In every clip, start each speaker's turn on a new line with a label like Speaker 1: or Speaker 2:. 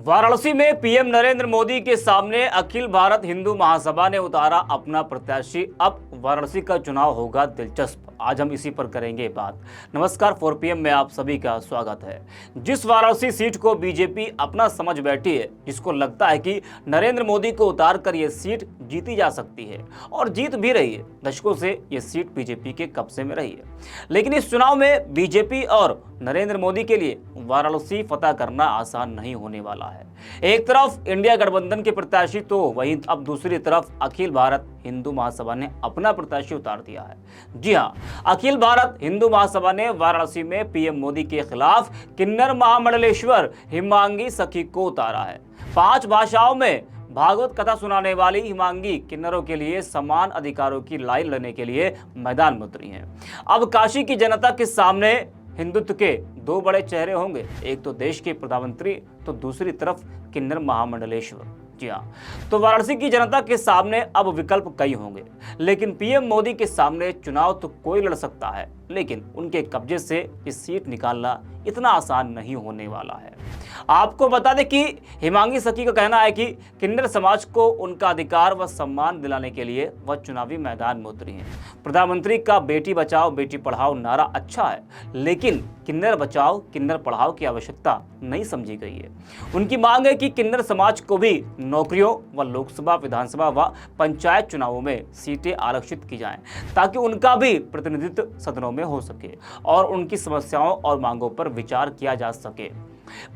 Speaker 1: वाराणसी में पीएम नरेंद्र मोदी के सामने अखिल भारत हिंदू महासभा ने उतारा अपना प्रत्याशी। अब वाराणसी का चुनाव होगा दिलचस्प। आज हम इसी पर करेंगे बात। नमस्कार, 4 PM में आप सभी का स्वागत है। जिस वाराणसी सीट को बीजेपी अपना समझ बैठी है, जिसको लगता है कि नरेंद्र मोदी को उतार कर ये सीट जीती जा सकती है और जीत भी रही है। दशकों से ये सीट बीजेपी के कब्जे में रही है, लेकिन इस चुनाव में बीजेपी और नरेंद्र मोदी के लिए वाराणसी फतह करना आसान नहीं होने वाला है। एक तरफ इंडिया गठबंधन के प्रत्याशी, तो वहीं अब दूसरी तरफ अखिल भारत हिंदू महासभा ने अपना प्रत्याशी उतार दिया है। जी हां, अखिल भारत हिंदू महासभा ने वाराणसी में पीएम मोदी के खिलाफ किन्नर महामंडलेश्वर हिमांगी सखी को उतारा है। 5 भाषाओं में भागवत कथा सुनाने वाली हिमांगी किन्नरों के लिए समान अधिकारों की लड़ाई लड़ने के लिए मैदान में उतरी हैं। अब काशी की जनता के सामने हिंदुत्व के 2 बड़े चेहरे होंगे, एक तो देश के प्रधानमंत्री, तो दूसरी तरफ किन्नर महामंडलेश्वर। जी हाँ, तो वाराणसी की जनता के सामने अब विकल्प कई होंगे, लेकिन पीएम मोदी के सामने चुनाव तो कोई लड़ सकता है, लेकिन उनके कब्जे से इस सीट निकालना इतना आसान नहीं होने वाला है। आपको बता दें कि हिमांगी सखी का कहना है कि किन्नर समाज को उनका अधिकार व सम्मान दिलाने के लिए वह चुनावी मैदान में उतरी हैं। प्रधानमंत्री का बेटी बचाओ बेटी पढ़ाओ नारा अच्छा है, लेकिन किन्नर बचाओ किन्नर पढ़ाओ की आवश्यकता नहीं समझी गई है। उनकी मांग है कि किन्नर समाज को भी नौकरियों व लोकसभा, विधानसभा व पंचायत चुनावों में सीटें आरक्षित की जाएं, ताकि उनका भी प्रतिनिधित्व सदनों में हो सके और उनकी समस्याओं और मांगों पर विचार किया जा सके।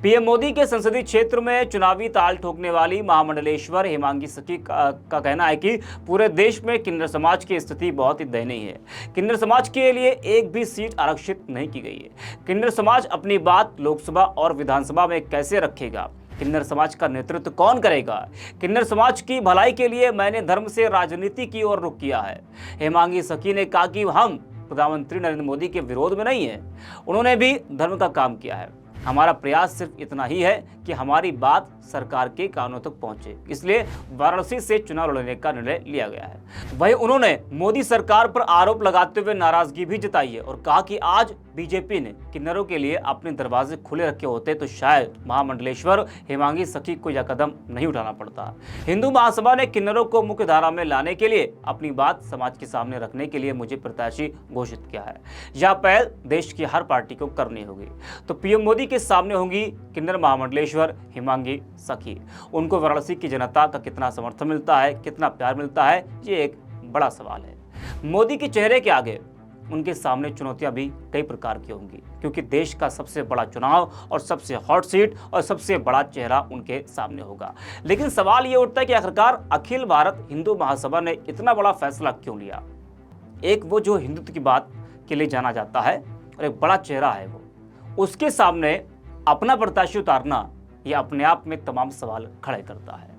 Speaker 1: पीएम मोदी के संसदीय क्षेत्र में चुनावी ताल ठोकने वाली महामंडलेश्वर हिमांगी सखी का कहना है कि पूरे देश में किन्नर समाज की स्थिति बहुत ही दयनीय है। किन्नर समाज के लिए एक भी सीट आरक्षित नहीं की गई है। किन्नर समाज अपनी बात लोकसभा और विधानसभा में कैसे रखेगा? किन्नर समाज का नेतृत्व कौन करेगा? किन्नर समाज की भलाई के लिए मैंने धर्म से राजनीति की ओर रुख किया है। हिमांगी सखी ने कहा कि हम प्रधानमंत्री नरेंद्र मोदी के विरोध में नहीं है, उन्होंने भी धर्म का काम किया है। हमारा प्रयास सिर्फ इतना ही है कि हमारी बात सरकार के कानों तक पहुंचे, इसलिए वाराणसी से चुनाव लड़ने का निर्णय लिया गया है। वहीं उन्होंने मोदी सरकार पर आरोप लगाते हुए नाराजगी भी जताई है और कहा कि आज बीजेपी ने किन्नरों के लिए अपने दरवाजे खुले रखे होते तो शायद महामंडलेश्वर हिमांगी सखी को यह कदम नहीं उठाना पड़ता। हिंदू महासभा ने किन्नरों को मुख्य धारा में लाने के लिए अपनी बात समाज के सामने रखने के लिए मुझे प्रत्याशी घोषित किया है। यह पहल देश की हर पार्टी को करनी होगी। तो पीएम मोदी के सामने होंगी किन्नर महामंडलेश्वर हिमांगी सखी। उनको वाराणसी की जनता का कितना समर्थन मिलता है, कितना प्यार मिलता है, ये एक बड़ा सवाल है। मोदी के चेहरे के आगे उनके सामने चुनौतियां भी कई प्रकार की होंगी, क्योंकि देश का सबसे बड़ा चुनाव और सबसे हॉट सीट और सबसे बड़ा चेहरा उनके सामने होगा। लेकिन सवाल ये उठता है कि आखिरकार अखिल भारत हिंदू महासभा ने इतना बड़ा फैसला क्यों लिया? एक वो जो हिंदुत्व की बात के लिए जाना जाता है और एक बड़ा चेहरा है, वो उसके सामने अपना प्रत्याशी उतारना यह अपने आप में तमाम सवाल खड़े करता है।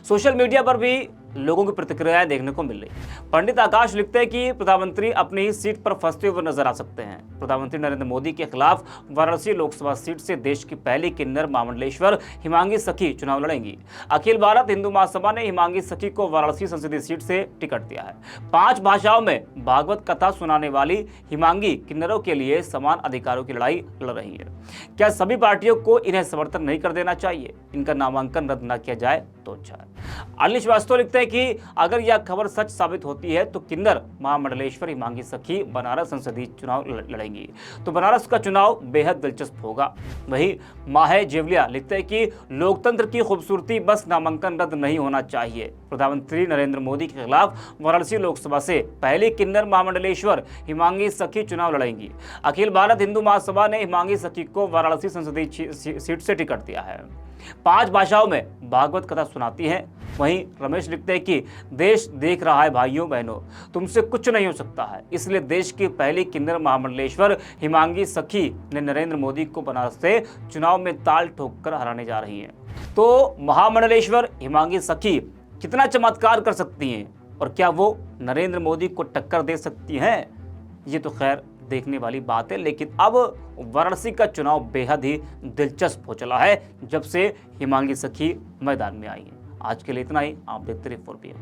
Speaker 1: सोशल मीडिया पर भी लोगों की प्रतिक्रियाएं देखने को मिल रही। पंडित आकाश लिखते हैं कि प्रधानमंत्री अपनी ही सीट पर फंसते हुए नजर आ सकते हैं। प्रधानमंत्री नरेंद्र मोदी के खिलाफ वाराणसी लोकसभा सीट से देश की पहली किन्नर महामंडलेश्वर हिमांगी सखी चुनाव लड़ेंगी। अखिल भारत हिंदू महासभा ने हिमांगी सखी को वाराणसी संसदीय सीट से टिकट दिया है। 5 भाषाओं में भागवत कथा सुनाने वाली हिमांगी किन्नरों के लिए समान अधिकारों की लड़ाई लड़ रही है। क्या सभी पार्टियों को इन्हें समर्थन नहीं कर देना चाहिए? इनका नामांकन रद्द न किया जाए तो अच्छा है। अनिल श्रीवास्तव लिखते हैं कि अगर यह खबर सच साबित होती है तो किन्नर महामंडलेश्वर हिमांगी सखी बनारस संसदीय चुनाव लड़ेंगी, तो बनारस का चुनाव बेहद दिलचस्प होगा। वहीं माहे जेवलिया लिखते हैं कि लोकतंत्र की खूबसूरती बस नामांकन रद्द नहीं होना चाहिए। प्रधानमंत्री नरेंद्र मोदी के खिलाफ वाराणसी लोकसभा से पहली किन्नर महामंडलेश्वर हिमांगी सखी चुनाव लड़ेंगी। अखिल भारत हिंदू महासभा ने हिमांगी सखी को वाराणसी संसदीय सीट से टिकट दिया है। 5 भाषाओं में भागवत कथा सुनाती है। वहीं रमेश लिखते हैं कि देश देख रहा है भाइयों बहनों, तुमसे कुछ नहीं हो सकता है, इसलिए देश की पहली किन्नर महामंडलेश्वर हिमांगी सखी ने नरेंद्र मोदी को बनारस से चुनाव में ताल ठोककर हराने जा रही हैं। तो महामंडलेश्वर हिमांगी सखी कितना चमत्कार कर सकती हैं और क्या वो नरेंद्र मोदी को टक्कर दे सकती हैं? ये तो खैर देखने वाली बात है। लेकिन अब वाराणसी का चुनाव बेहद ही दिलचस्प हो चला है जब से हिमांगी सखी मैदान में आई है। आज के लिए इतना ही। आप देखते रहिए 4 PM।